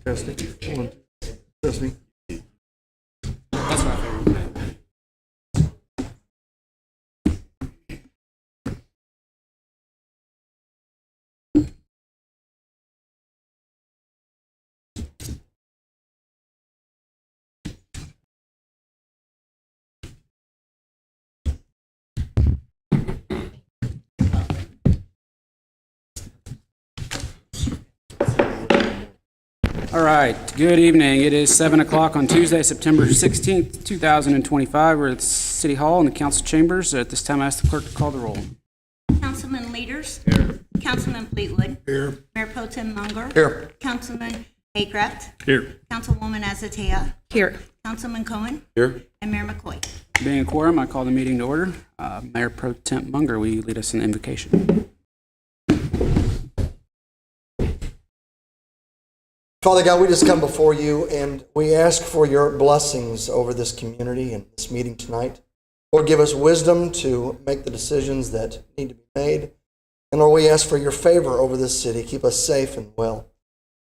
Testing. 1, 2. Testing. That's my favorite. All right, good evening. It is 7 o'clock on Tuesday, September 16th, 2025. We're at City Hall in the council chambers. At this time, I ask the clerk to call the roll. Councilman Leaders. Here. Councilman Fleetwood. Here. Mayor Pro Tem Munger. Here. Councilman Haycraft. Here. Councilwoman Azatea. Here. Councilman Cohen. Here. And Mayor McCoy. Being a quorum, I call the meeting to order. Mayor Pro Tem Munger, will you lead us in the invocation? Father God, we just come before you and we ask for your blessings over this community and this meeting tonight. Lord, give us wisdom to make the decisions that need to be made. And Lord, we ask for your favor over this city. Keep us safe and well.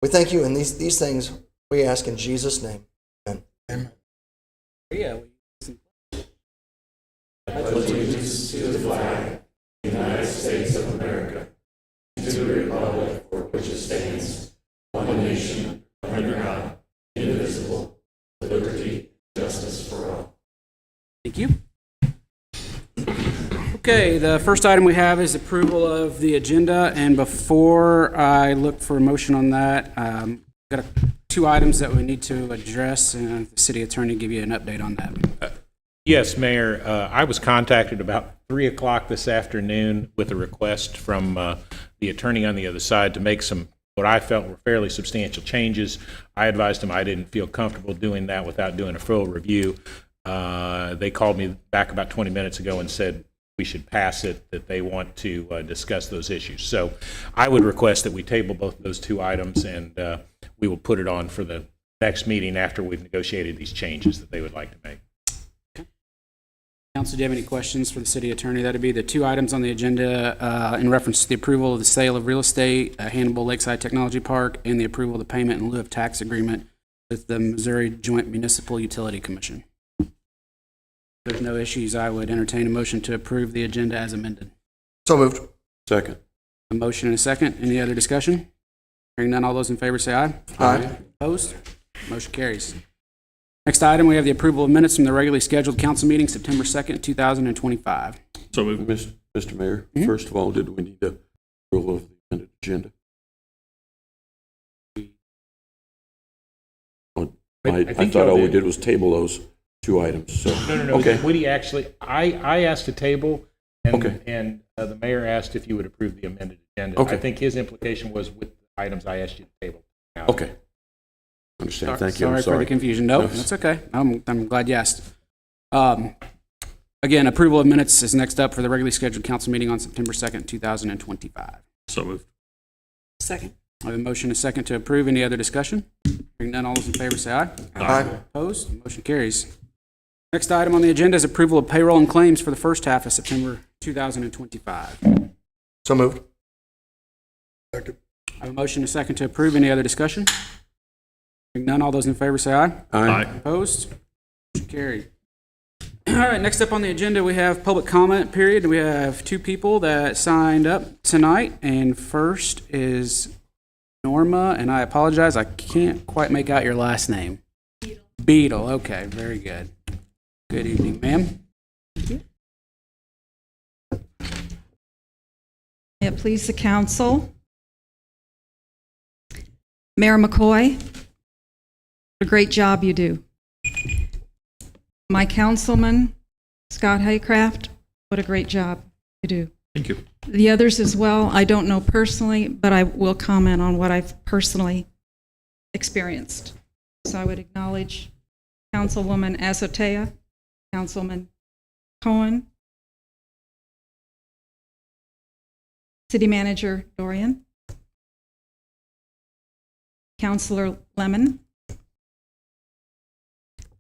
We thank you, and these things we ask in Jesus' name. Amen. Amen. Yeah. Allegiance to the flag, United States of America, and to the republic for which it stands, one nation, under God, indivisible, with liberty and justice for all. Thank you. Okay, the first item we have is approval of the agenda, and before I look for a motion on that, got two items that we need to address, and the city attorney give you an update on that. Yes, Mayor. I was contacted about 3 o'clock this afternoon with a request from the attorney on the other side to make some what I felt were fairly substantial changes. I advised him I didn't feel comfortable doing that without doing a full review. They called me back about 20 minutes ago and said we should pass it, that they want to discuss those issues. So I would request that we table both of those two items, and we will put it on for the next meeting after we've negotiated these changes that they would like to make. Council, do you have any questions for the city attorney? That would be the two items on the agenda in reference to the approval of the sale of real estate, Hannibal Lakeside Technology Park, and the approval of the payment in lieu of tax agreement with the Missouri Joint Municipal Utility Commission. If there's no issues, I would entertain a motion to approve the agenda as amended. So moved. Second. A motion and a second. Any other discussion? Hearing none, all those in favor say aye. Aye. Opposed? Motion carries. Next item, we have the approval of minutes from the regularly scheduled council meeting September 2nd, 2025. So moved. Mr. Mayor, first of all, did we need the approval of the amended agenda? I thought all we did was table those two items. So No. Okay. Woody actually, I asked to table, and, Okay. and the mayor asked if you would approve the amended agenda. Okay. I think his implication was with the items I asked you to table. Now, Okay. Understand. Thank you. I'm Sorry for the confusion. No, that's okay. I'm glad you asked. Again, approval of minutes is next up for the regularly scheduled council meeting on September 2nd, 2025. So moved. Second. I have a motion and a second to approve. Any other discussion? Hearing none, all those in favor say aye. Aye. Opposed? Motion carries. Next item on the agenda is approval of payroll and claims for the first half of September 2025. So moved. I have a motion and a second to approve. Any other discussion? Hearing none, all those in favor say aye. Aye. Opposed? Motion carried. All right, next up on the agenda, we have public comment period. We have two people that signed up tonight, and first is Norma, and I apologize, I can't quite make out your last name. Beetle, okay, very good. Good evening, ma'am. May it please the council. Mayor McCoy, what a great job you do. My councilman, Scott Haycraft, what a great job you do. Thank you. The others as well, I don't know personally, but I will comment on what I've personally experienced. So I would acknowledge Councilwoman Azotea, Councilman Cohen, City Manager Dorian, Councilor Lemon,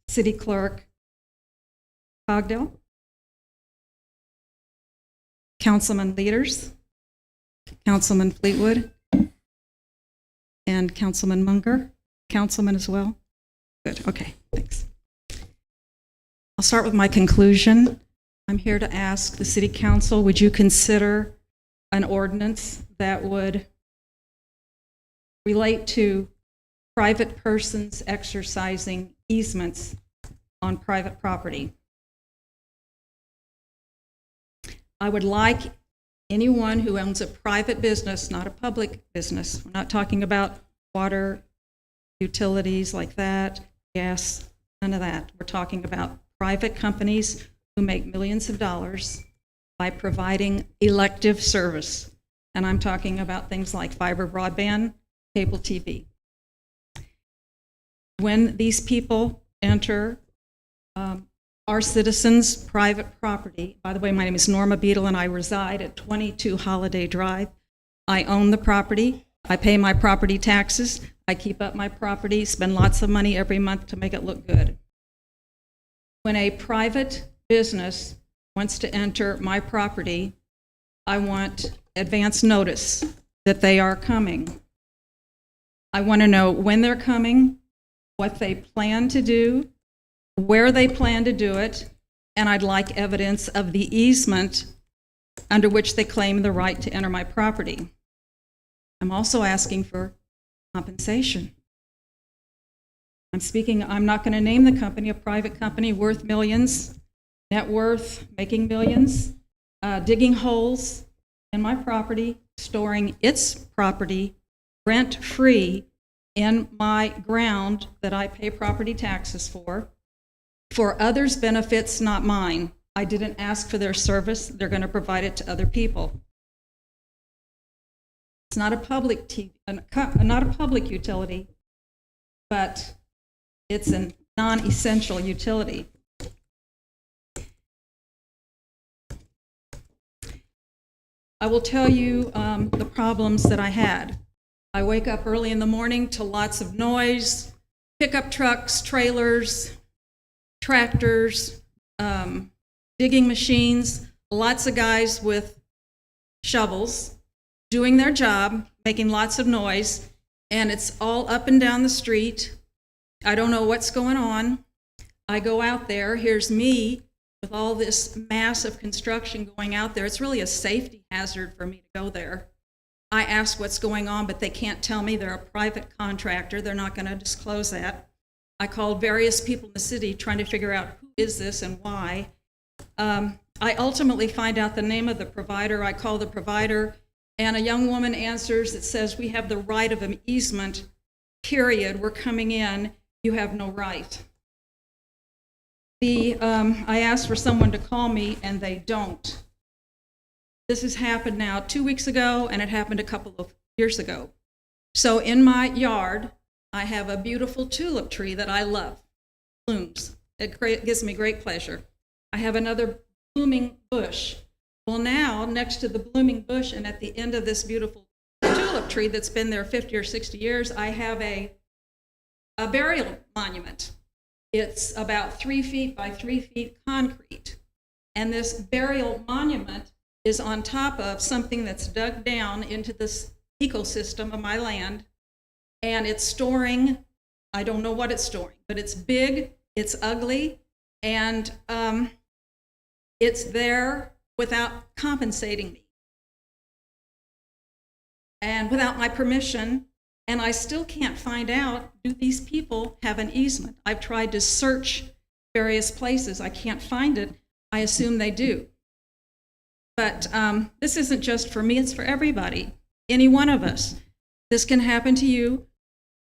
City Clerk Cogdill, Councilman Leaders, Councilman Fleetwood, and Councilman Munger, councilman as well? Good, okay, thanks. I'll start with my conclusion. I'm here to ask the city council, would you consider an ordinance that would relate to private persons exercising easements on private property? I would like anyone who owns a private business, not a public business, we're not talking about water, utilities like that, gas, none of that. We're talking about private companies who make millions of dollars by providing elective service. And I'm talking about things like fiber broadband, cable TV. When these people enter our citizens' private property, by the way, my name is Norma Beadle and I reside at 22 Holiday Drive. I own the property. I pay my property taxes. I keep up my property, spend lots of money every month to make it look good. When a private business wants to enter my property, I want advance notice that they are coming. I want to know when they're coming, what they plan to do, where they plan to do it, and I'd like evidence of the easement under which they claim the right to enter my property. I'm also asking for compensation. I'm not going to name the company, a private company worth millions, net worth, making millions, digging holes in my property, storing its property rent-free in my ground that I pay property taxes for others' benefits, not mine. I didn't ask for their service. They're going to provide it to other people. It's not a public not a public utility, but it's a non-essential utility. I will tell you the problems that I had. I wake up early in the morning to lots of noise, pickup trucks, trailers, tractors, digging machines, lots of guys with shovels doing their job, making lots of noise, and it's all up and down the street. I don't know what's going on. I go out there, here's me with all this massive construction going out there. It's really a safety hazard for me to go there. I ask what's going on, but they can't tell me. They're a private contractor. They're not going to disclose that. I called various people in the city trying to figure out who is this and why. I ultimately find out the name of the provider. I call the provider, and a young woman answers that says, we have the right of an easement, period. We're coming in. You have no right. I asked for someone to call me, and they don't. This has happened now 2 weeks ago, and it happened a couple of years ago. So in my yard, I have a beautiful tulip tree that I love, blooms. It gives me great pleasure. I have another blooming bush. Well, now, next to the blooming bush and at the end of this beautiful tulip tree that's been there 50 or 60 years, I have a burial monument. It's about 3 feet by 3 feet concrete. And this burial monument is on top of something that's dug down into this ecosystem of my land. And it's storing, I don't know what it's storing, but it's big, it's ugly, and it's there without compensating me and without my permission. And I still can't find out, do these people have an easement? I've tried to search various places. I can't find it. I assume they do. But this isn't just for me, it's for everybody, any one of us. This can happen to you.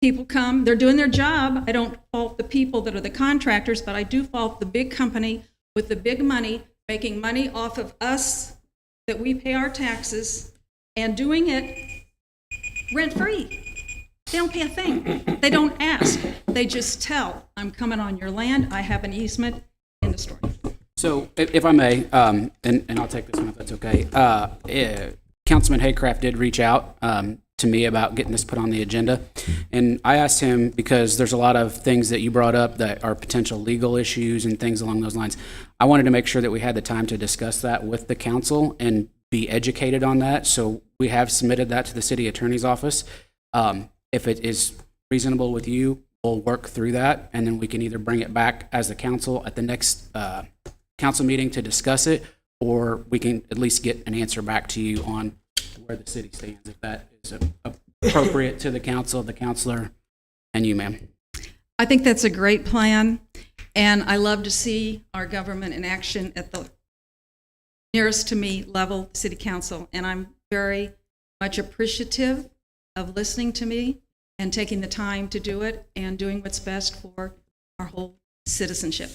People come, they're doing their job. I don't fault the people that are the contractors, but I do fault the big company with the big money, making money off of us that we pay our taxes and doing it rent-free. They don't pay a thing. They don't ask. They just tell, I'm coming on your land, I have an easement, end of story. So if I may, and I'll take this one if that's okay. Councilman Haycraft did reach out to me about getting this put on the agenda. And I asked him, because there's a lot of things that you brought up that are potential legal issues and things along those lines. I wanted to make sure that we had the time to discuss that with the council and be educated on that. So we have submitted that to the city attorney's office. If it is reasonable with you, we'll work through that, and then we can either bring it back as the council at the next council meeting to discuss it, or we can at least get an answer back to you on where the city stands, if that is appropriate to the council, the counselor, and you, ma'am. I think that's a great plan, and I love to see our government in action at the nearest to me level, city council, and I'm very much appreciative of listening to me and taking the time to do it and doing what's best for our whole citizenship.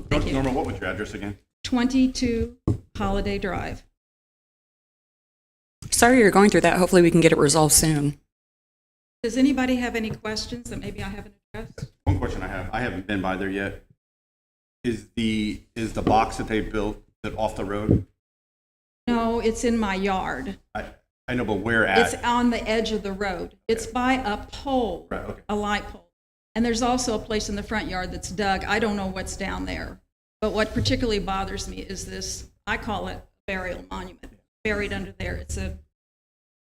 Thank you. Norma, what was your address again? 22 Holiday Drive. Sorry you're going through that. Hopefully we can get it resolved soon. Does anybody have any questions that maybe I haven't addressed? One question I haven't been by there yet. Is the box that they built off the road? No, it's in my yard. I know, but where at? It's on the edge of the road. It's by a pole, Right, okay. a light pole. And there's also a place in the front yard that's dug. I don't know what's down there. But what particularly bothers me is this, I call it burial monument, buried under there. It's a,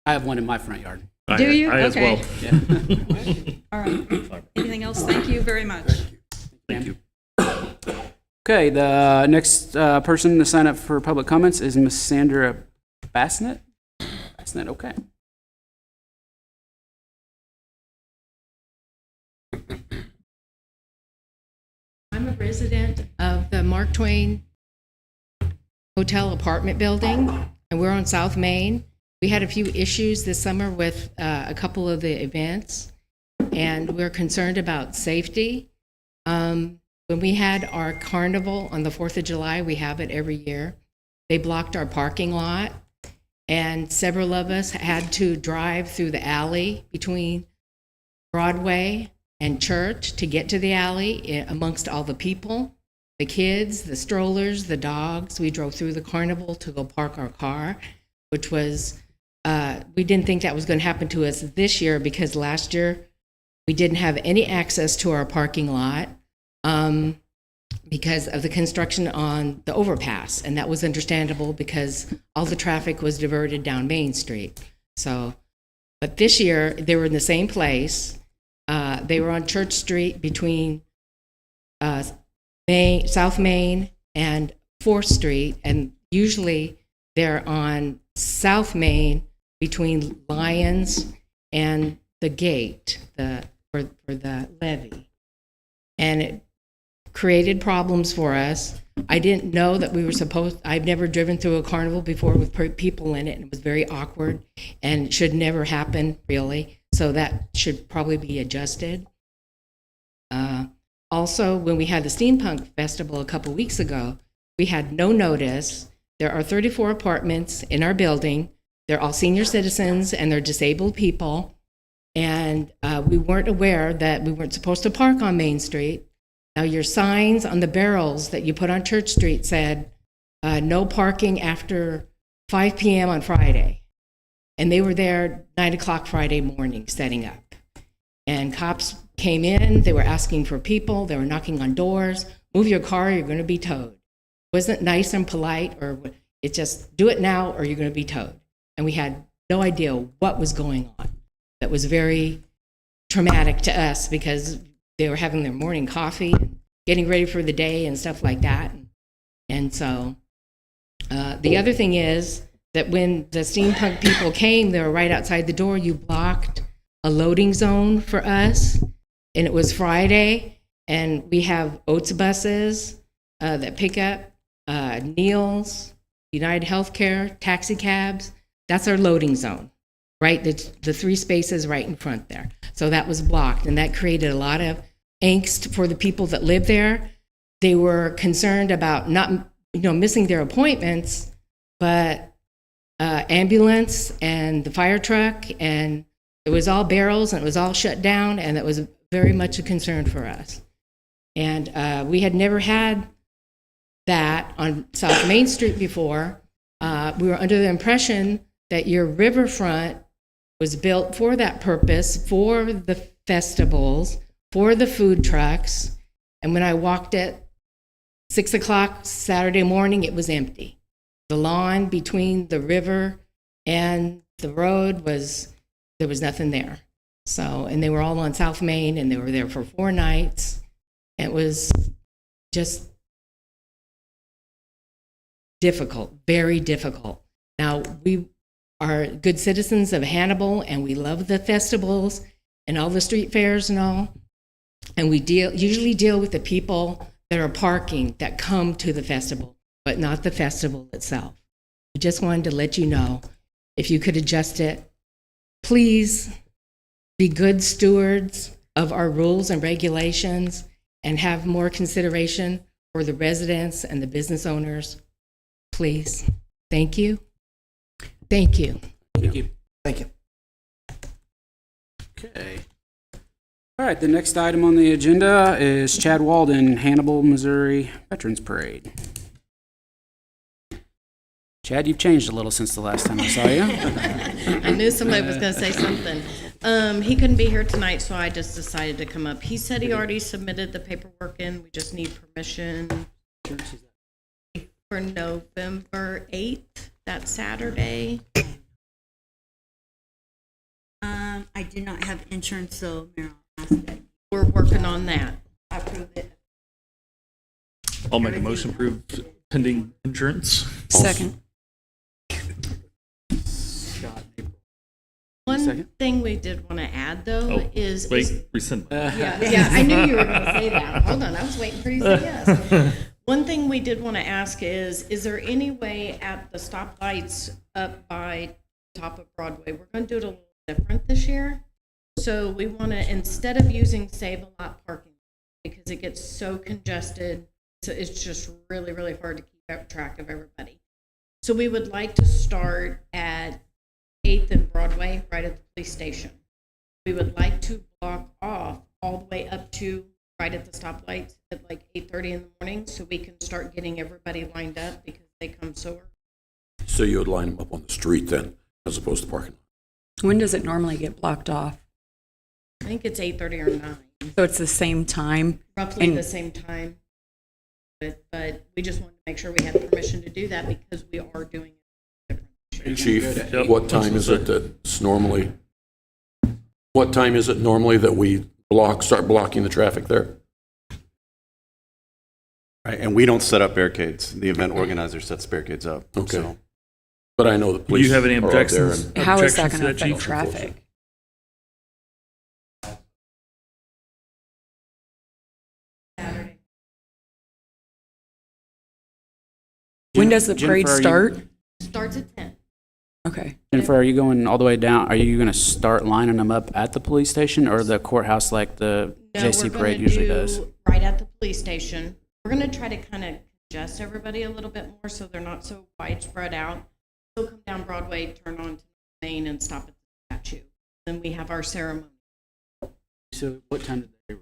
I have one in my front yard. do you? I as Okay. well. Yeah. All right. Anything else? Thank you very much. Thank you. Okay, the next person to sign up for public comments is Miss Sandra Bassnett. Bassnett, okay. I'm a resident of the Mark Twain Hotel apartment building, and we're on South Main. We had a few issues this summer with a couple of the events, and we're concerned about safety. When we had our carnival on the 4th of July, we have it every year, they blocked our parking lot, and several of us had to drive through the alley between Broadway and Church to get to the alley amongst all the people, the kids, the strollers, the dogs. We drove through the carnival to go park our car, which was, we didn't think that was going to happen to us this year because last year we didn't have any access to our parking lot because of the construction on the overpass. And that was understandable because all the traffic was diverted down Main Street. So, but this year they were in the same place. They were on Church Street between South Main and 4th Street, and usually they're on South Main between Lyons and the gate for the levee. And it created problems for us. I didn't know that we were I've never driven through a carnival before with people in it, and it was very awkward and it should never happen, really. So that should probably be adjusted. Also, when we had the Steampunk Festival a couple weeks ago, we had no notice. There are 34 apartments in our building. They're all senior citizens and they're disabled people. And we weren't aware that we weren't supposed to park on Main Street. Now, your signs on the barrels that you put on Church Street said, no parking after 5 p.m. on Friday. And they were there 9 o'clock Friday morning setting up. And cops came in, they were asking for people, they were knocking on doors, move your car, you're going to be towed. Wasn't nice and polite, or it's just do it now or you're going to be towed. And we had no idea what was going on. That was very traumatic to us because they were having their morning coffee, and getting ready for the day and stuff like that. And so the other thing is that when the steampunk people came, they were right outside the door. You blocked a loading zone for us, and it was Friday, and we have Oates buses that pick up Neil's, United Healthcare, taxi cabs. That's our loading zone, right? The 3 spaces right in front there. So that was blocked, and that created a lot of angst for the people that live there. They were concerned about not, missing their appointments, but ambulance and the fire truck, and it was all barrels and it was all shut down, and that was very much a concern for us. And we had never had that on South Main Street before. We were under the impression that your riverfront was built for that purpose, for the festivals, for the food trucks. And when I walked at 6 o'clock Saturday morning, it was empty. The lawn between the river and the road there was nothing there. So, and they were all on South Main, and they were there for 4 nights. It was just difficult, very difficult. Now, we are good citizens of Hannibal, and we love the festivals and all the street fairs and all. And we usually deal with the people that are parking that come to the festival, but not the festival itself. I just wanted to let you know, if you could adjust it, please be good stewards of our rules and regulations and have more consideration for the residents and the business owners. Please. Thank you. Thank you. Thank you. Thank you. Okay. All right, the next item on the agenda is Chad Walden, Hannibal, Missouri Veterans Parade. Chad, you've changed a little since the last time I saw you. I knew somebody was going to say something. He couldn't be here tonight, so I just decided to come up. He said he already submitted the paperwork in. We just need permission for November 8th, that Saturday. I do not have insurance, so Mayor, I'll ask that We're working on that. I approve it. I'll make a motion to approve pending insurance. Second. One Second. thing we did want to add, though, is Rescind. yeah, I knew you were going to say that. Hold on, I was waiting for you to say yes. One thing we did want to ask is there any way at the stoplights up by top of Broadway, we're going to do it a little different this year. So we want to, instead of using Save a Lot parking, because it gets so congested, so it's just really, really hard to keep track of everybody. So we would like to start at 8th and Broadway, right at the police station. We would like to block off all the way up to right at the stoplights at like 8:30 in the morning, so we can start getting everybody lined up because they come so early. So you would line them up on the street then, as opposed to parking? When does it normally get blocked off? I think it's 8:30 or 9, So it's the same time? roughly And- the same time. But we just wanted to make sure we had permission to do that because we are doing it different. Chief, Yep. what time is it that's normally, what time is it normally that we start blocking the traffic there? Right, and we don't set up barricades. The event organizer sets barricades up. Okay. So But I know the Do police you have any are out there objections? and- How is that objections going to affect Chief? traffic? When does the parade Jennifer, start? Starts at 10. Okay. Jennifer, are you going all the way down? Are you going to start lining them up at the police station or the courthouse like the No, JC we're parade gonna usually do does? right at the police station. We're going to try to kind of congest everybody a little bit more so they're not so widespread out. They'll come down Broadway, turn on to Main, and stop at the statue. Then we have our ceremony. So what time did they?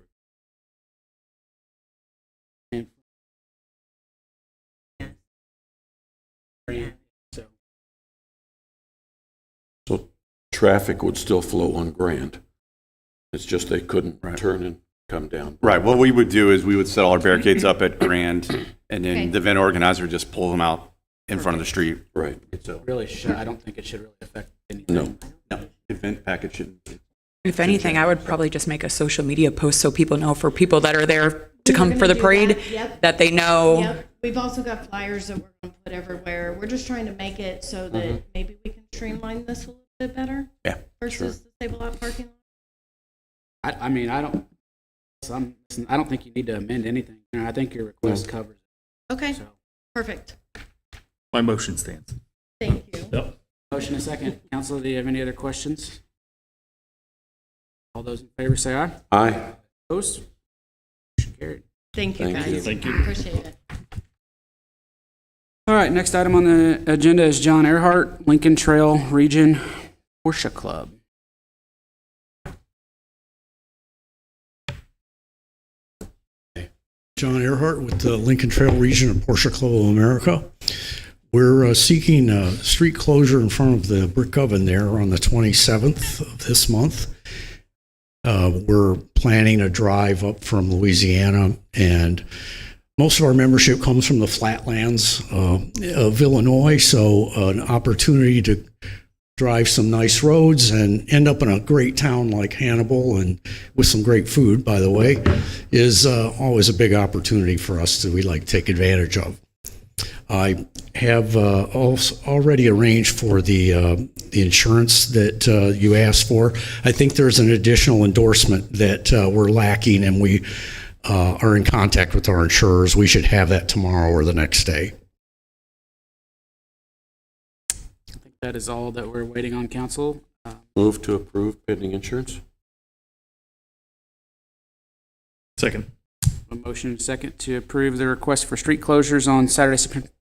So So traffic would still flow on Grand. It's just they couldn't turn and come down. right, what we would do is we would set all our barricades up at Grand, and then Okay. the event organizer would just pull them out in front of the street. Right. So really, I don't think it should really affect anything. No. no, event package shouldn't. If anything, I would probably just make a social media post so people know, for people that are there to We're come gonna for the do parade, that, yep. that they know. Yep. We've also got flyers that we're going to put everywhere. We're just trying to make it so that maybe we can streamline this a little bit better Yeah, versus the Save a Lot parking lot. I mean, I don't think you need to amend anything. I think your request covers Okay, it. So, perfect. My motion stands. Thank you. Yep. motion and second. Council, do you have any other questions? All those in favor say aye. Aye. Opposed? Motion carried. Thank you, Thank guys. you. Thank you. Appreciate it. All right, next item on the agenda is John Earhart, Lincoln Trail Region Porsche Club. John Earhart with the Lincoln Trail Region of Porsche Club of America. We're seeking a street closure in front of the brick oven there on the 27th of this month. We're planning a drive up from Louisiana, and most of our membership comes from the flatlands of Illinois, so an opportunity to drive some nice roads, and end up in a great town like Hannibal, and with some great food, by the way, is always a big opportunity for us that we like to take advantage of. I have also already arranged for the insurance that you asked for. I think there's an additional endorsement that we're lacking, and we are in contact with our insurers. We should have that tomorrow or the next day. I think that is all that we're waiting on, council. Move to approve pending insurance. Second. A motion and second to approve the request for street closures on Saturday,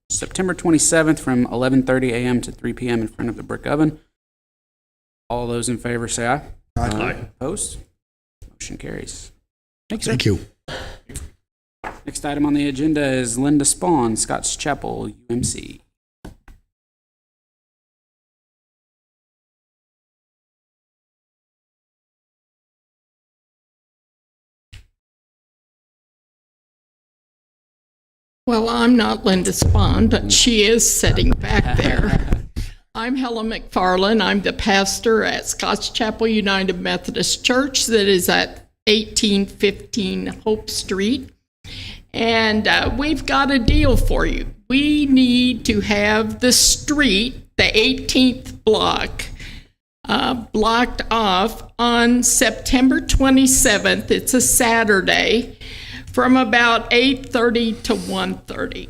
September 27th from 11:30 a.m. to 3 p.m. in front of the brick oven. All those in favor say aye. Aye. Opposed? Motion carries. Thank you, sir. Thank you. Next item on the agenda is Linda Spawn, Scotts Chapel, UMC. Well, I'm not Linda Spahn, but she is sitting back there. I'm Helen McFarland. I'm the pastor at Scotts Chapel United Methodist Church that is at 1815 Hope Street. And we've got a deal for you. We need to have the street, the 18th block, blocked off on September 27th. It's a Saturday, from about 8:30 to 1:30.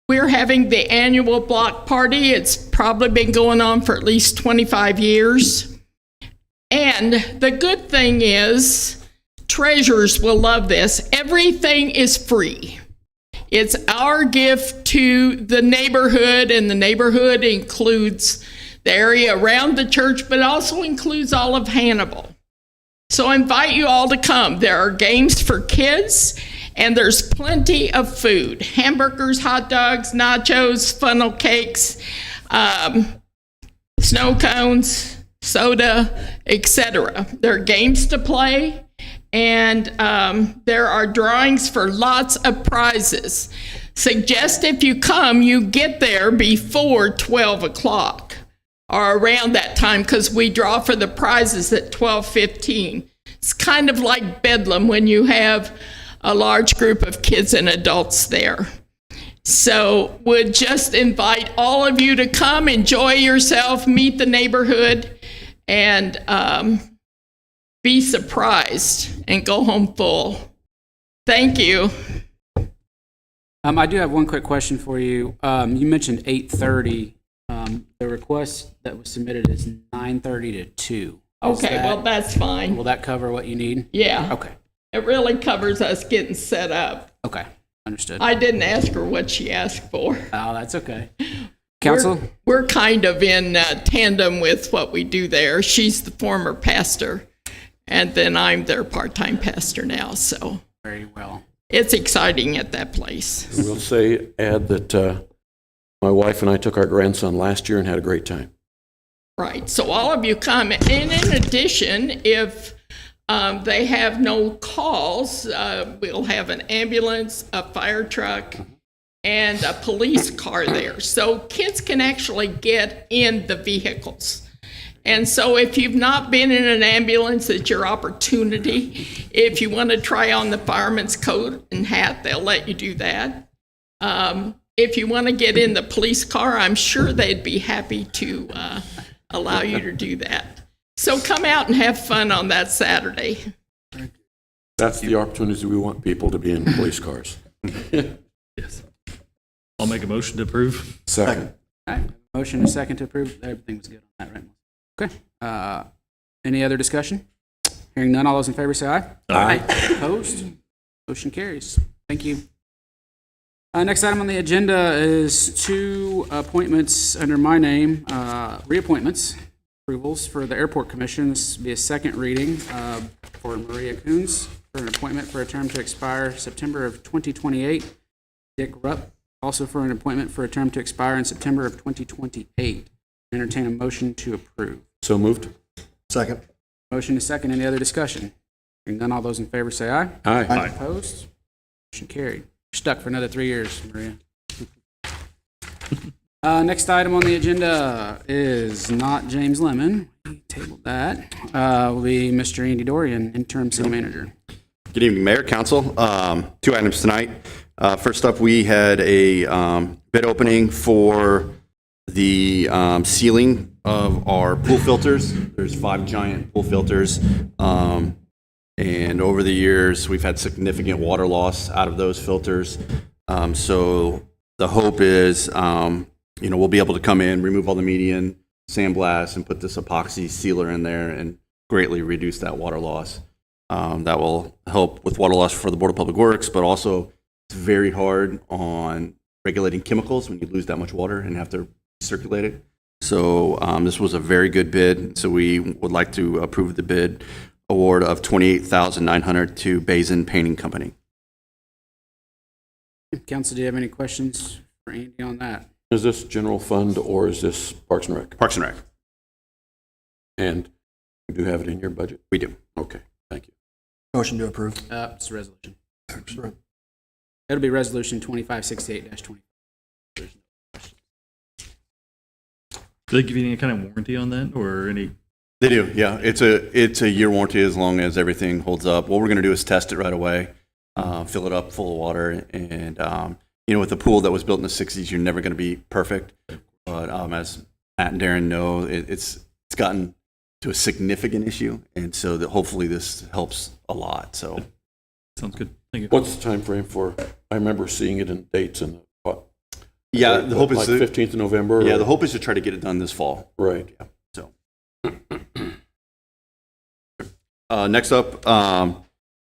We're having the annual block party. It's probably been going on for at least 25 years. And the good thing is, treasurers will love this. Everything is free. It's our gift to the neighborhood, and the neighborhood includes the area around the church, but also includes all of Hannibal. So I invite you all to come. There are games for kids, and there's plenty of food. Hamburgers, hot dogs, nachos, funnel cakes, snow cones, soda, etc. There are games to play, and there are drawings for lots of prizes. Suggest if you come, you get there before 12 o'clock. Or around that time, because we draw for the prizes at 12:15. It's kind of like Bedlam when you have a large group of kids and adults there. So would just invite all of you to come, enjoy yourself, meet the neighborhood, and be surprised and go home full. Thank you. I do have one quick question for you. You mentioned 8:30. The request that was submitted is 9:30 to 2. Okay, well, that's fine. Will that cover what you need? Yeah. Okay. It really covers us getting set up. Okay. Understood. I didn't ask her what she asked for. Oh, that's okay. Council? We're kind of in tandem with what we do there. She's the former pastor, and then I'm their part-time pastor now, so. Very well. It's exciting at that place. We'll add that my wife and I took our grandson last year and had a great time. Right, so all of you come. And in addition, if they have no calls, we'll have an ambulance, a fire truck, and a police car there. So kids can actually get in the vehicles. And so if you've not been in an ambulance, it's your opportunity. If you want to try on the fireman's coat and hat, they'll let you do that. If you want to get in the police car, I'm sure they'd be happy to allow you to do that. So come out and have fun on that Saturday. That's the opportunity we want people to be in police cars. Yes. I'll make a motion to approve. Second. All right. Motion and second to approve. Everything was good on that, right? Okay. Any other discussion? Hearing none, all those in favor say aye. Aye. Opposed? Motion carries. Thank you. Next item on the agenda is 2 appointments under my name, reappointments, approvals for the Airport Commission. This will be a second reading for Maria Coons for an appointment for a term to expire September of 2028. Dick Rupp, also for an appointment for a term to expire in September of 2028. Entertain a motion to approve. So moved. Second. Motion is second. Any other discussion? Hearing none, all those in favor say aye. Aye. Opposed? Motion carried. Stuck for another 3 years, Maria. Next item on the agenda is not James Lemon. We tabled that. Will be Mr. Andy Dorian, interim city manager. Good evening, Mayor, Council. 2 items tonight. First up, we had a bid opening for the sealing of our pool filters. There's 5 giant pool filters. And over the years, we've had significant water loss out of those filters. So the hope is, we'll be able to come in, remove all the median, sandblast, and put this epoxy sealer in there and greatly reduce that water loss. That will help with water loss for the Board of Public Works, but also it's very hard on regulating chemicals when you lose that much water and have to circulate it. So this was a very good bid. So we would like to approve the bid award of $28,900 to Basin Painting Company. Council, do you have any questions for Andy on that? Is this general fund or is this Parks and Rec? Parks and Rec. And you do have it in your budget? We do. Okay, thank you. Motion to approve. It's a resolution. It'll be resolution 2568-20. Do they give you any kind of warranty on that or any? They do, yeah. It's a year warranty as long as everything holds up. What we're going to do is test it right away, fill it up full of water, and with a pool that was built in the 60s, you're never going to be perfect. But as Matt and Darren know, it's gotten to a significant issue, and so that hopefully this helps a lot. So Sounds good. Thank you. What's the time frame for? I remember seeing it in dates in what? yeah, the hope is like 15th of November. Yeah, or- the hope is to try to get it done this fall. Right. Yeah. So next up,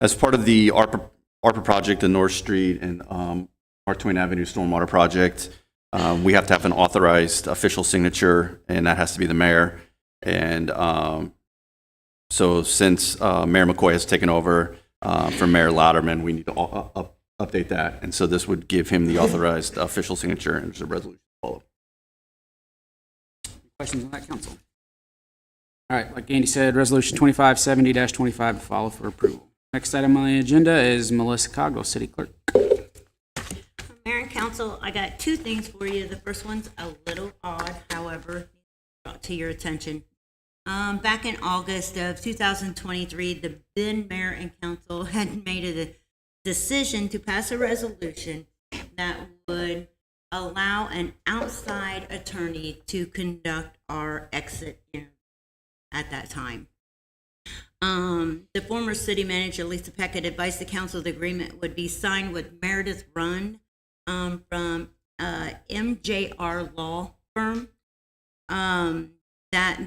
as part of the ARPA project, the North Street and Mark Twain Avenue Stormwater Project, we have to have an authorized official signature, and that has to be the mayor. And so since Mayor McCoy has taken over from Mayor Louderman, we need to update that. And so this would give him the authorized official signature, and there's a resolution to follow. Questions on that, council? All right, like Andy said, resolution 2570-25 to follow for approval. Next item on the agenda is Melissa Cogdill, city clerk. Mayor and council, I got 2 things for you. The first one's a little odd, however, brought to your attention. Back in August of 2023, the then mayor and council had made a decision to pass a resolution that would allow an outside attorney to conduct our exit interview at that time. The former city manager, Lisa Peckett, advised the council the agreement would be signed with Meredith Run from MJR Law Firm. That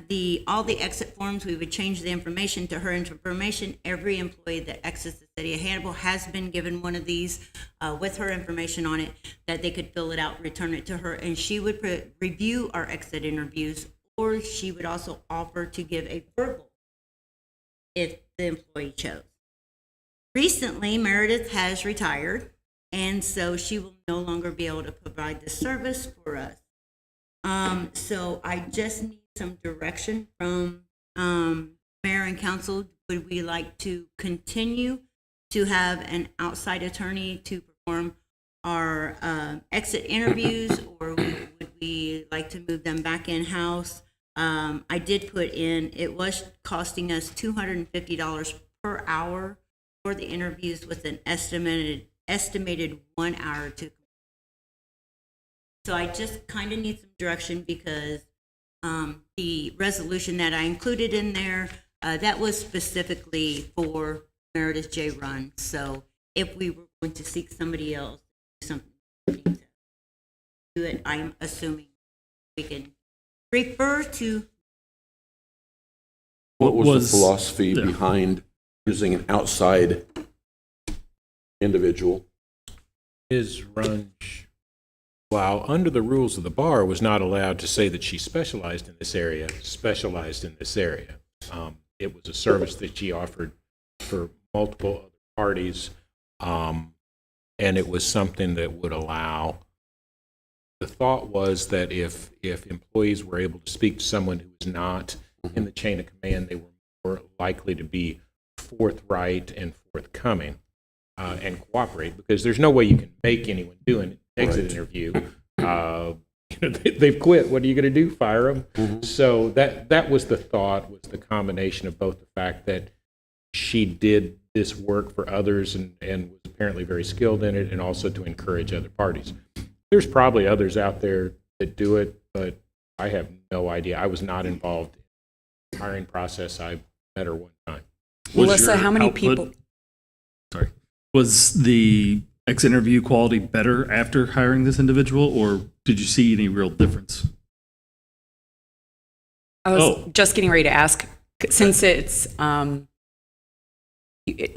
all the exit forms, we would change the information to her information. Every employee that exits the city of Hannibal has been given one of these with her information on it, that they could fill it out, return it to her, and she would review our exit interviews, or she would also offer to give a verbal if the employee chose. Recently, Meredith has retired, and so she will no longer be able to provide this service for us. So I just need some direction from mayor and council. Would we like to continue to have an outside attorney to perform our exit interviews, or would we like to move them back in-house? I did put in, it was costing us $250 per hour for the interviews with an estimated 1 hour to. So I just kind of need some direction because the resolution that I included in there, that was specifically for Meredith J. Run. So if we were going to seek somebody else to do something to do it, I'm assuming we can refer to. What was the philosophy behind using an outside individual? Ms. Runge, while under the rules of the bar, was not allowed to say that she specialized in this area. It was a service that she offered for multiple other parties, and it was something that would allow. The thought was that if employees were able to speak to someone who was not in the chain of command, they were more likely to be forthright and forthcoming and cooperate, because there's no way you can make anyone do an exit interview. they've quit. What are you going to do? Fire them? So that was the thought, was the combination of both the fact that she did this work for others and was apparently very skilled in it, and also to encourage other parties. There's probably others out there that do it, but I have no idea. I was not involved in the hiring process. I met her one time. Was Melissa, your how many output- people? Sorry. Was the exit interview quality better after hiring this individual, or did you see any real difference? I was Oh. just getting ready to ask, since it's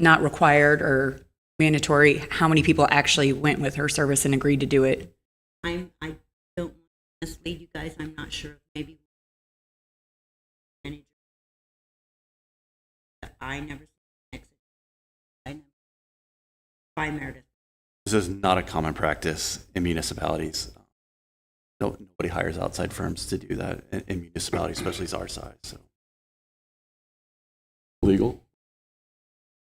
not required or mandatory, how many people actually went with her service and agreed to do it? I don't want to mislead you guys. I'm not sure. Maybe I never seen an exit. I never by Meredith. This is not a common practice in municipalities. Nobody hires outside firms to do that in municipalities, especially our size. So. Legal?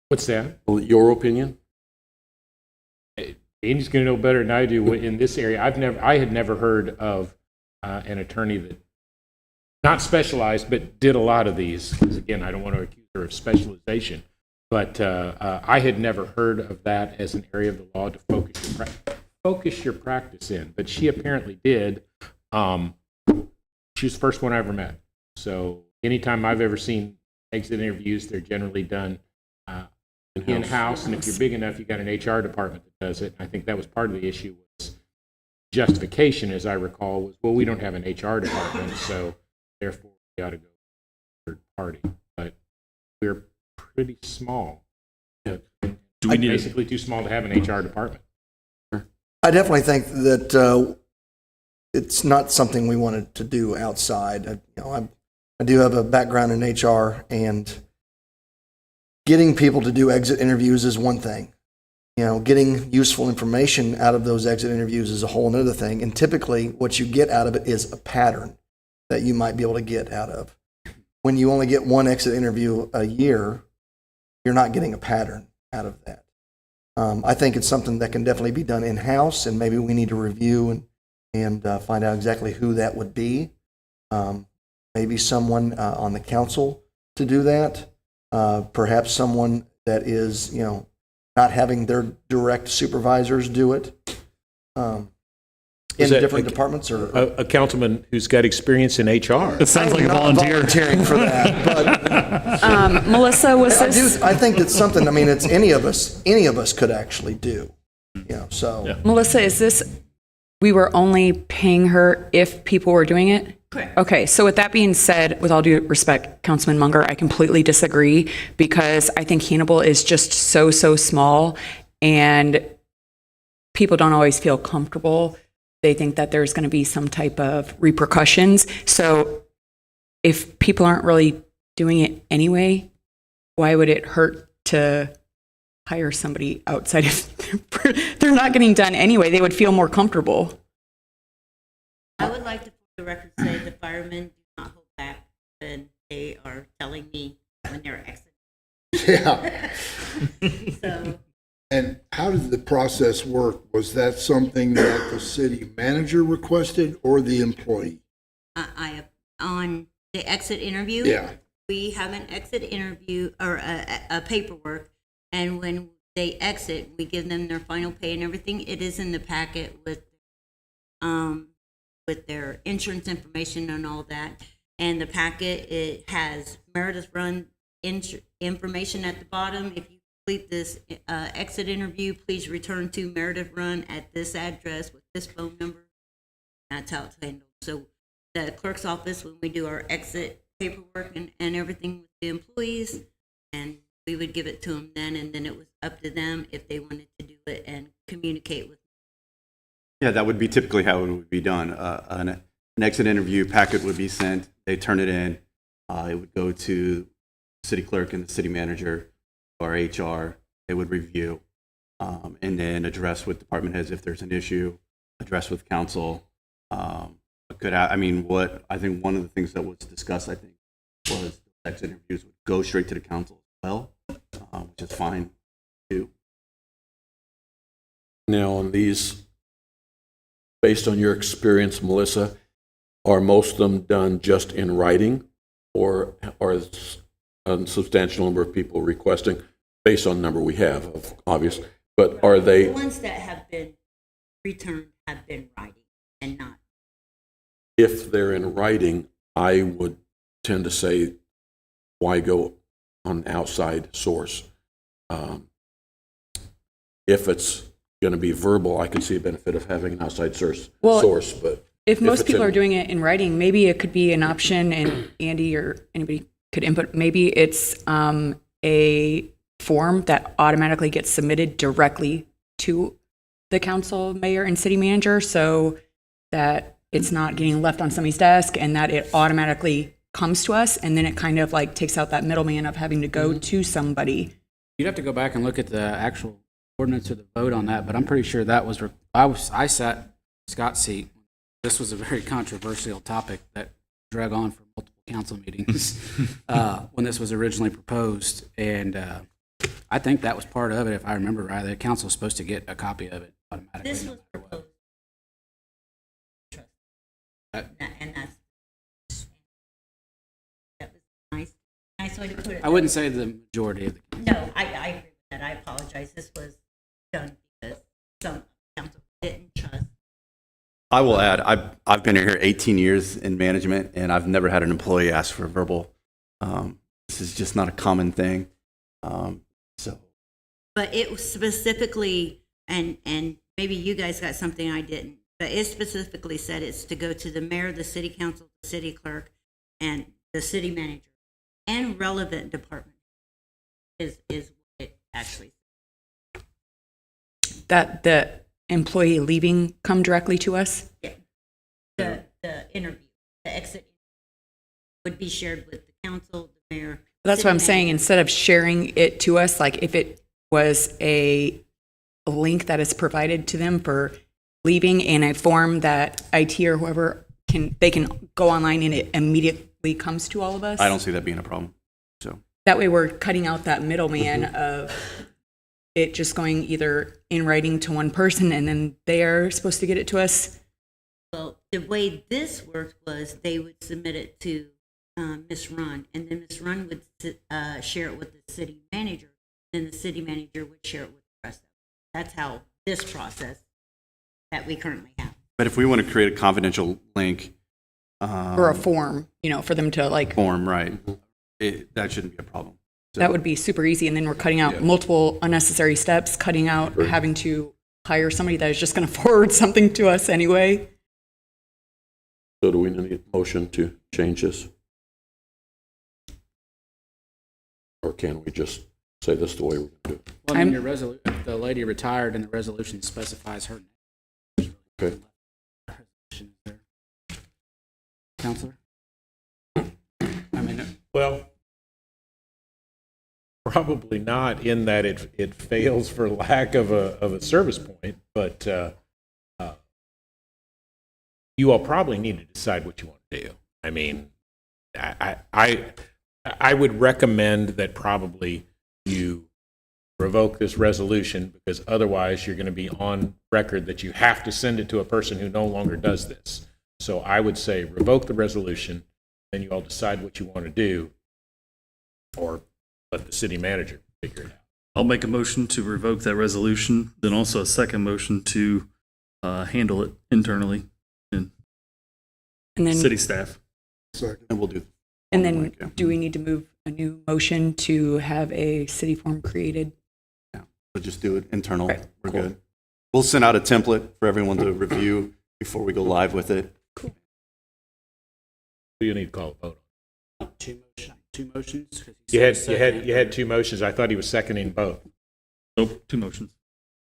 What's that? Your opinion? Andy's going to know better than I do in this area. I had never heard of an attorney that not specialized, but did a lot of these. Because again, I don't want to accuse her of specialization, but I had never heard of that as an area of the law to focus your practice in. But she apparently did. She was the first one I ever met. So anytime I've ever seen exit interviews, they're generally done in-house, and if you're big enough, you got an HR department that does it. I think that was part of the issue. Was justification, as I recall, was, well, we don't have an HR department, so therefore we ought to go third party. But we're pretty small. Do we need basically too small to have an HR department. I definitely think that it's not something we wanted to do outside. I do have a background in HR, and getting people to do exit interviews is one thing. Getting useful information out of those exit interviews is a whole other thing. And typically what you get out of it is a pattern that you might be able to get out of. When you only get one exit interview a year, you're not getting a pattern out of that. I think it's something that can definitely be done in-house, and maybe we need to review and find out exactly who that would be. Maybe someone on the council to do that. Perhaps someone that is, not having their direct supervisors do it in different departments, or A councilman who's got experience in HR. It sounds like a I'm not volunteer. volunteering for that, but Melissa, was this? I think it's something. I mean, it's any of us could actually do. So Yeah. Melissa, is this? We were only paying her if people were doing it? Correct. Okay, so with that being said, with all due respect, Councilman Munger, I completely disagree, because I think Hannibal is just so small, and people don't always feel comfortable. They think that there's going to be some type of repercussions. So if people aren't really doing it anyway, why would it hurt to hire somebody outside if they're not getting done anyway? They would feel more comfortable. I would like to, for the record, say the firemen do not hold back when they are telling me when they're exiting. Yeah. So And how did the process work? Was that something that the city manager requested or the employee? I on the exit interview. Yeah. We have an exit interview or a paperwork, and when they exit, we give them their final pay and everything. It is in the packet with their insurance information and all that. And the packet, it has Meredith Run information at the bottom. If you complete this exit interview, please return to Meredith Run at this address with this phone number. That's how it's handled. So the clerk's office, when we do our exit paperwork and everything with the employees, and we would give it to them then, and then it was up to them if they wanted to do it and communicate with. Yeah, that would be typically how it would be done. An exit interview packet would be sent. They turn it in. It would go to the city clerk and the city manager or HR. They would review and then address with department heads if there's an issue, address with council. What I think one of the things that was discussed, I think, was exit interviews would go straight to the council as well, which is fine too. Now, on these based on your experience, Melissa, are most of them done just in writing, or are a substantial number of people requesting, based on the number we have, obvious, but are The they, ones that have been returned have been writing and not. if they're in writing, I would tend to say, why go on an outside source? If it's going to be verbal, I can see a benefit of having an outside source, but If most it's people in- are doing it in writing, maybe it could be an option, and Andy or anybody could input. Maybe it's a form that automatically gets submitted directly to the council, mayor, and city manager, so that it's not getting left on somebody's desk, and that it automatically comes to us, and then it kind of like takes out that middleman of having to go to somebody. You'd have to go back and look at the actual ordinance or the vote on that, but I'm pretty sure that was, I sat Scott's seat. This was a very controversial topic that drug on for multiple council meetings when this was originally proposed. And I think that was part of it, if I remember right. The council was supposed to get a copy of it automatically. This no was matter what. proposed. And that was nice way to put it. I wouldn't say the majority of the. No, I agree with that. I apologize. This was done because some council didn't trust. I will add, I've been here 18 years in management, and I've never had an employee ask for verbal. This is just not a common thing. But it was specifically, and maybe you guys got something I didn't, but it specifically said it's to go to the mayor, the city council, the city clerk, and the city manager, and relevant department is what it actually. That the employee leaving come directly to us? Yeah. The interview, the exit would be shared with the council, the mayor. That's city what I'm saying. manager. Instead of sharing it to us, like if it was a link that is provided to them for leaving and a form that IT or whoever they can go online and it immediately comes to all of us. I don't see that being a problem. So That way we're cutting out that middleman of it just going either in writing to one person and then they're supposed to get it to us. Well, the way this worked was they would submit it to Ms. Run, and then Ms. Run would share it with the city manager, then the city manager would share it with the rest of them. That's how this process that we currently have. but if we want to create a confidential link Or a form, for them to like, form, right, that shouldn't be a problem. So- that would be super easy. And then we're cutting out multiple unnecessary steps, cutting out having to hire somebody that is just going to forward something to us anyway. So do we need a motion to change this? Or can we just say this the way we're going to do it? Well, I mean, if the lady retired and the resolution specifies her name. Okay. Counselor? I mean, Well, probably not in that it fails for lack of a service point, but you all probably need to decide what you want to do. I mean, I would recommend that probably you revoke this resolution, because otherwise you're going to be on record that you have to send it to a person who no longer does this. So I would say revoke the resolution, then you all decide what you want to do, or let the city manager figure it out. I'll make a motion to revoke that resolution, then also a second motion to handle it internally in And then, city staff. Second. And we'll do. and then do we need to move a new motion to have a city form created? We'll just do it internal. Right, We're cool. good. We'll send out a template for everyone to review before we go live with it. So you need to call a vote. two motions? 'Cause You said second. had two motions. I thought he was seconding both. Nope, two motions.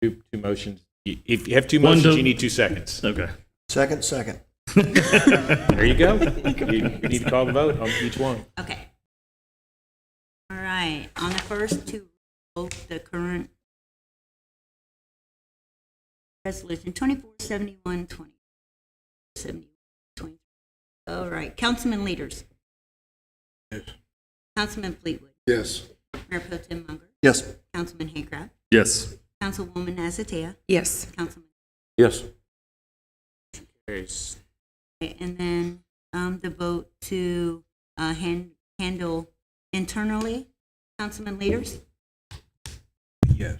Two motions. If you have two One motions, to- you need 2 seconds. Okay. Second. There you go. You need to call the vote on each one. Okay. All right, on the first to revoke the current resolution 2471 20. All right, councilman leaders. Yes. Councilman Fleetwood. Yes. Mayor Pro Tem Munger. Yes. Councilman Haycraft. Yes. Councilwoman Azatea. Yes. Councilman. Yes. carries. And then the vote to handle internally, Councilman Leaders, Yes.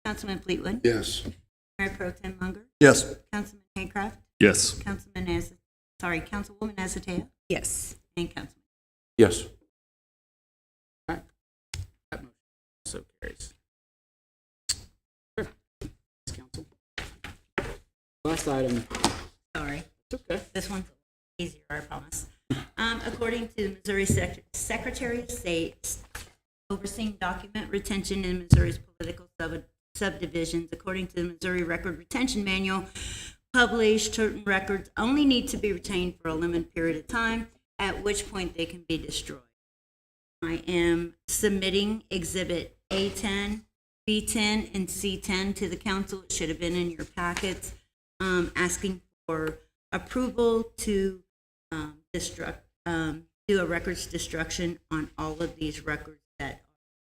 Councilman Fleetwood, Yes. Mayor Pro Tem Munger, Yes. Councilman Haycraft, Yes. Councilwoman Azotea, Yes. and Councilman. Yes. That motion also carries. Sure. Thanks, Council. Last item. Sorry. It's okay. This one's easier, I promise. According to Missouri Secretary of State, overseeing document retention in Missouri's political subdivisions, according to the Missouri Record Retention Manual, published, certain records only need to be retained for a limited period of time, at which point they can be destroyed. I am submitting Exhibit A10, B10, and C10 to the council. It should have been in your packets, asking for approval to do a records destruction on all of these records that are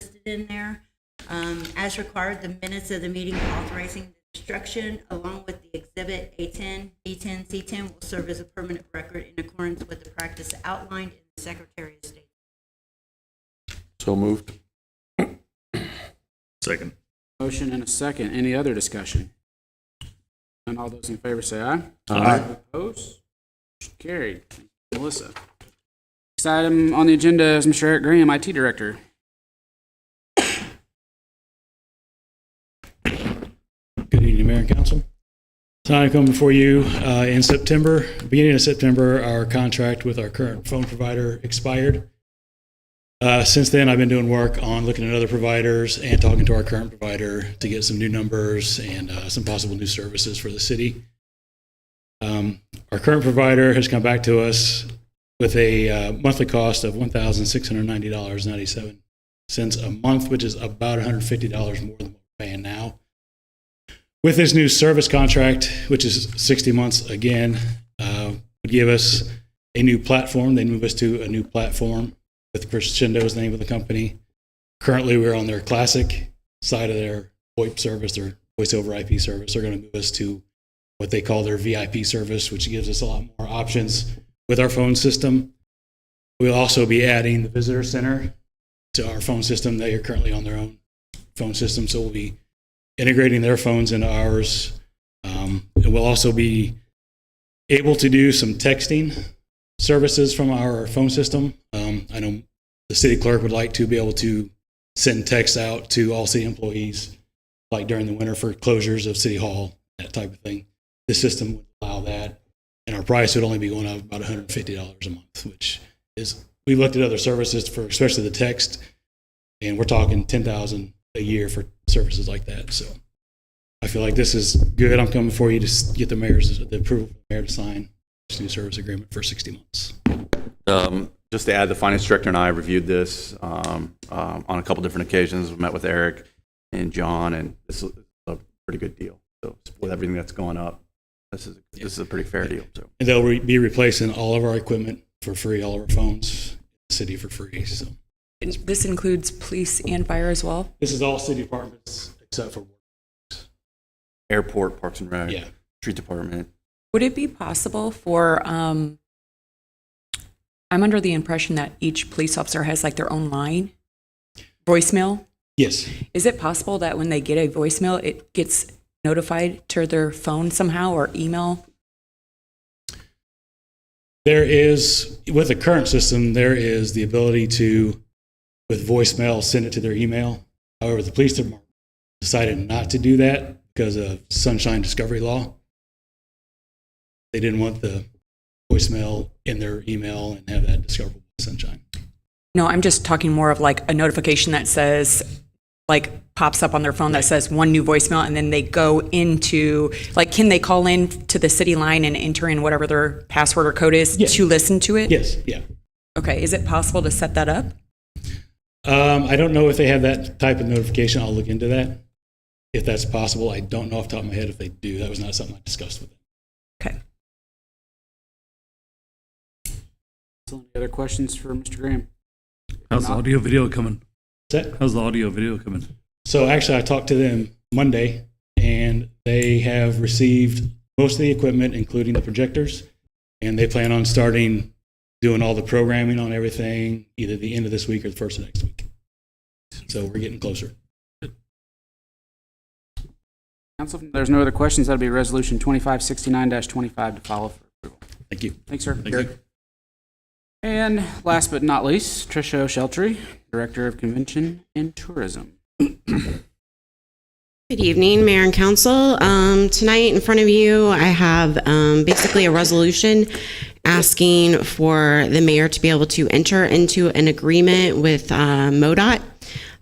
listed in there. As required, the minutes of the meeting authorizing the destruction, along with the exhibit A10, B10, C10, will serve as a permanent record in accordance with the practice outlined in the Secretary of State. So moved. Second. Motion and a second. Any other discussion? And all those in favor say aye. Aye. Opposed? Motion carried. Thank you, Melissa. Next item on the agenda is Mr. Eric Graham, IT Director. Good evening, Mayor and Council. Tonight I come before you in September. Beginning of September, our contract with our current phone provider expired. Since then, I've been doing work on looking at other providers and talking to our current provider to get some new numbers and some possible new services for the city. Our current provider has come back to us with a monthly cost of $1,690.97 a month, which is about $150 more than what we're paying now. With this new service contract, which is 60 months again, would give us a new platform. They move us to a new platform with Crescendo is the name of the company. Currently, we're on their classic side of their VoIP service, their voice over IP service. They're going to move us to what they call their VIP service, which gives us a lot more options with our phone system. We'll also be adding the visitor center to our phone system. They are currently on their own phone system, so we'll be integrating their phones into ours. And we'll also be able to do some texting services from our phone system. I know the city clerk would like to be able to send texts out to all city employees, like during the winter for closures of City Hall, that type of thing. This system would allow that, and our price would only be going up about $150 a month, which is, we looked at other services for, especially the text, and we're talking $10,000 a year for services like that. So I feel like this is good. I'm coming for you to get the approval from the mayor to sign this new service agreement for 60 months. Just to add, the finance director and I reviewed this on a couple different occasions. We met with Eric and John, and this is a pretty good deal. So with everything that's going up, this is a pretty fair deal. So. And they'll be replacing all of our equipment for free, all of our phones, in the city for free. So This includes police and fire as well? this is all city departments except for Airport, Parks and Rec, yeah. Street Department. Would it be possible for, I'm under the impression that each police officer has like their own line, voicemail. Yes. Is it possible that when they get a voicemail, it gets notified to their phone somehow or email? There is, with the current system, there is the ability to, with voicemail, send it to their email. However, the police department decided not to do that because of sunshine discovery law. They didn't want the voicemail in their email and have that discoverable by sunshine. No, I'm just talking more of like a notification that says, like pops up on their phone that says one new voicemail, and then they go into, like, can they call in to the city line and enter in whatever their password or code is to listen to it? Yes, yeah. Okay, is it possible to set that up? I don't know if they have that type of notification. I'll look into that. If that's possible, I don't know off the top of my head if they do. That was not something I discussed with them. Okay. So any other questions for Mr. Graham? How's the audio video coming? What's that? How's the audio video coming? So actually, I talked to them Monday, and they have received most of the equipment, including the projectors, and they plan on starting doing all the programming on everything either the end of this week or the first of next week. So we're getting closer. Council, if there's no other questions, that'll be Resolution 2569-25 to follow for approval. Thank you. Thanks, sir. Thank you. And last but not least, Tricia O'Sheltry, Director of Convention and Tourism. Good evening, Mayor and Council. Tonight in front of you, I have basically a resolution asking for the mayor to be able to enter into an agreement with MoDOT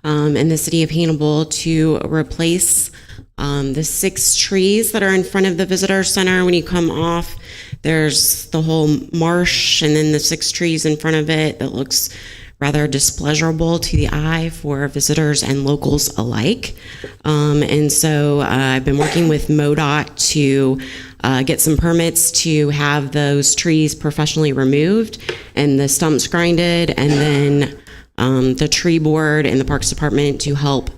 and the city of Hannibal to replace the 6 trees that are in front of the visitor center. When you come off, there's the whole marsh and then the 6 trees in front of it that looks rather displeasurable to the eye for visitors and locals alike. And so I've been working with MoDOT to get some permits to have those trees professionally removed and the stumps grinded, and then the tree board and the Parks Department to help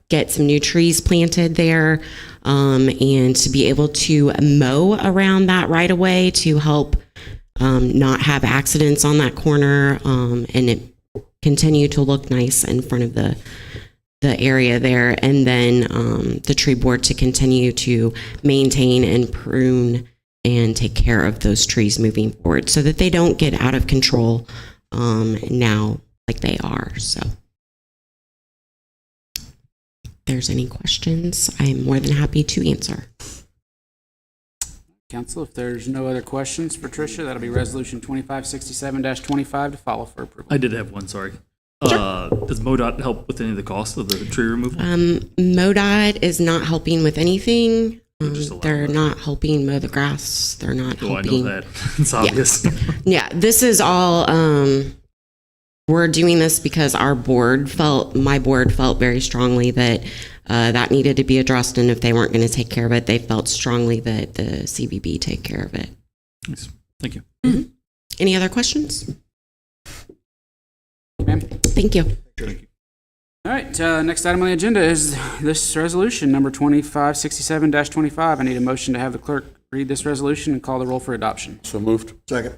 get some new trees planted there, and to be able to mow around that right away to help not have accidents on that corner, and it continue to look nice in front of the area there. And then the tree board to continue to maintain and prune and take care of those trees moving forward so that they don't get out of control now like they are. So if there's any questions, I'm more than happy to answer. Council, if there's no other questions for Tricia, that'll be Resolution 2567-25 to follow for approval. I did have one, sorry. Does MoDOT help with any of the cost of the tree removal? MoDOT is not helping with anything. Just allow They're that. not helping mow the grass. They're not Oh, helping. I know that. It's obvious. Yeah, this is all, we're doing this because my board felt very strongly that that needed to be addressed, and if they weren't going to take care of it, they felt strongly that the CBB take care of it. Nice. Thank you. Mm-hmm. Any other questions? Ma'am. Thank you. All right, next item on the agenda is this resolution, number 2567-25. I need a motion to have the clerk read this resolution and call the roll for adoption. So moved. Second.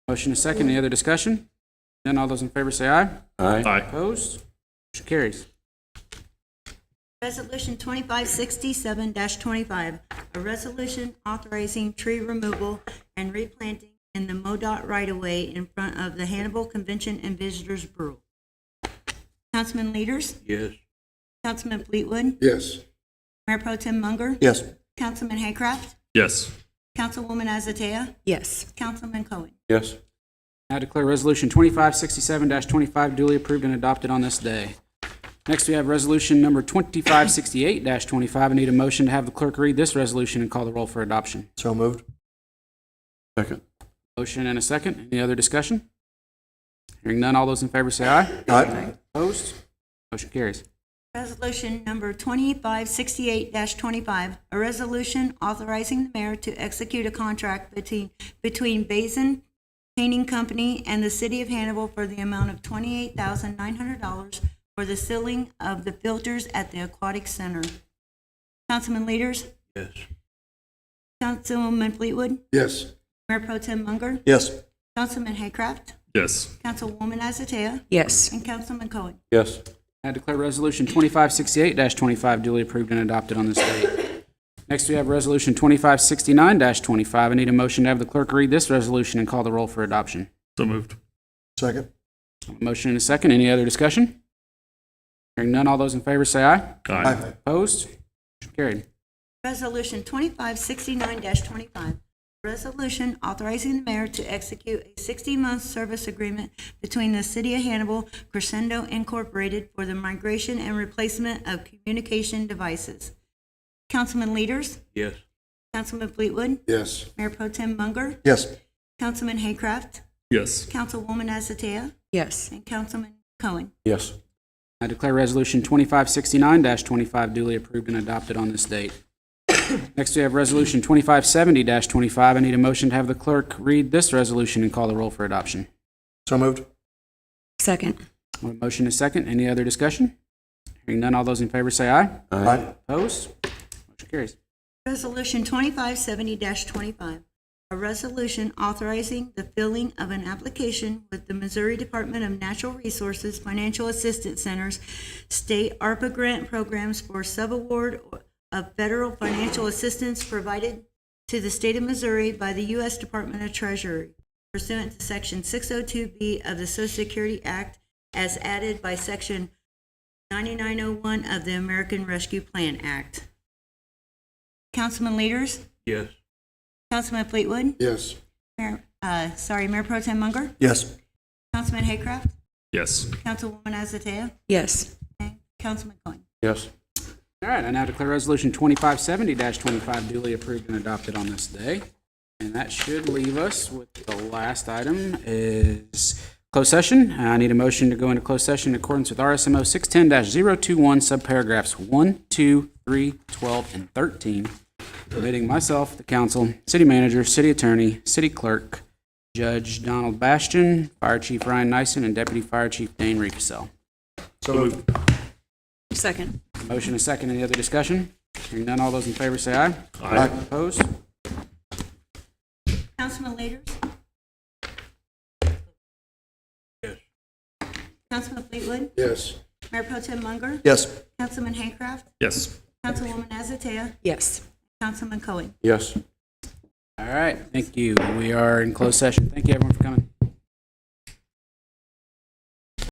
Motion is second. Any other discussion? Then all those in favor say aye. Aye. Opposed? Motion carries. Resolution 2567-25, a resolution authorizing tree removal and replanting in the MoDOT right-of-way in front of the Hannibal Convention and Visitors Bureau. Councilman Leaders? Yes. Councilman Fleetwood? Yes. Mayor Pro Tem Munger? Yes. Councilman Haycraft? Yes. Councilwoman Azatea? Yes. Councilman Cohen? Yes. I declare Resolution 2567-25 duly approved and adopted on this day. Next, we have Resolution number 2568-25. I need a motion to have the clerk read this resolution and call the roll for adoption. So moved. Second. Motion and a second. Any other discussion? Hearing none, all those in favor say aye. Aye. Opposed? Motion carries. Resolution number 2568-25, a resolution authorizing the mayor to execute a contract between Basin Painting Company and the City of Hannibal for the amount of $28,900 for the sealing of the filters at the Aquatic Center. Councilman Leaders? Yes. Councilwoman Fleetwood? Yes. Mayor Pro Tem Munger? Yes. Councilman Haycraft? Yes. Councilwoman Azatea? Yes. And Councilman Cohen? Yes. I declare Resolution 2568-25 duly approved and adopted on this day. Next, we have Resolution 2569-25. I need a motion to have the clerk read this resolution and call the roll for adoption. So moved. Second. Motion and a second. Any other discussion? Hearing none, all those in favor say aye. Aye. Opposed? Motion carried. Resolution 2569-25, resolution authorizing the mayor to execute a 60-month service agreement between the City of Hannibal, Crescendo Incorporated for the migration and replacement of communication devices. Councilman Leaders? Yes. Councilman Fleetwood? Yes. Mayor Pro Tem Munger? Yes. Councilman Haycraft? Yes. Councilwoman Azatea? Yes. And Councilman Cohen? Yes. I declare Resolution 2569-25 duly approved and adopted on this date. Next, we have Resolution 2570-25. I need a motion to have the clerk read this resolution and call the roll for adoption. So moved. Second. A motion is second. Any other discussion? Hearing none, all those in favor say aye. Aye. Opposed? Motion carries. Resolution 2570-25, a resolution authorizing the filling of an application with the Missouri Department of Natural Resources Financial Assistance Center's state ARPA grant programs for subaward of federal financial assistance provided to the state of Missouri by the U.S. Department of Treasury pursuant to Section 602B of the Social Security Act as added by Section 9901 of the American Rescue Plan Act. Councilman Leaders? Yes. Councilman Fleetwood? Yes. Mayor Pro Tem Munger? Yes. Councilman Haycraft? Yes. Councilwoman Azotea? Yes. And Councilman Cohen? Yes. All right, I now declare Resolution 2570-25 duly approved and adopted on this day. And that should leave us with the last item is closed session. I need a motion to go into closed session in accordance with RSMO 610-021, subparagraphs 1, 2, 3, 12, and 13, permitting myself, the council, city manager, city attorney, city clerk, Judge Donald Bastian, Fire Chief Ryan Nyson, and Deputy Fire Chief Dane Riefusel. So moved. Second. Motion and second. Any other discussion? Hearing none, all those in favor say aye. Aye. Opposed? Councilman Leaders? Yes. Councilman Fleetwood? Yes. Mayor Pro Tem Munger? Yes. Councilman Haycraft? Yes. Councilwoman Azotea? Yes. Councilman Cohen? Yes. All right, thank you. We are in closed session. Thank you, everyone, for coming.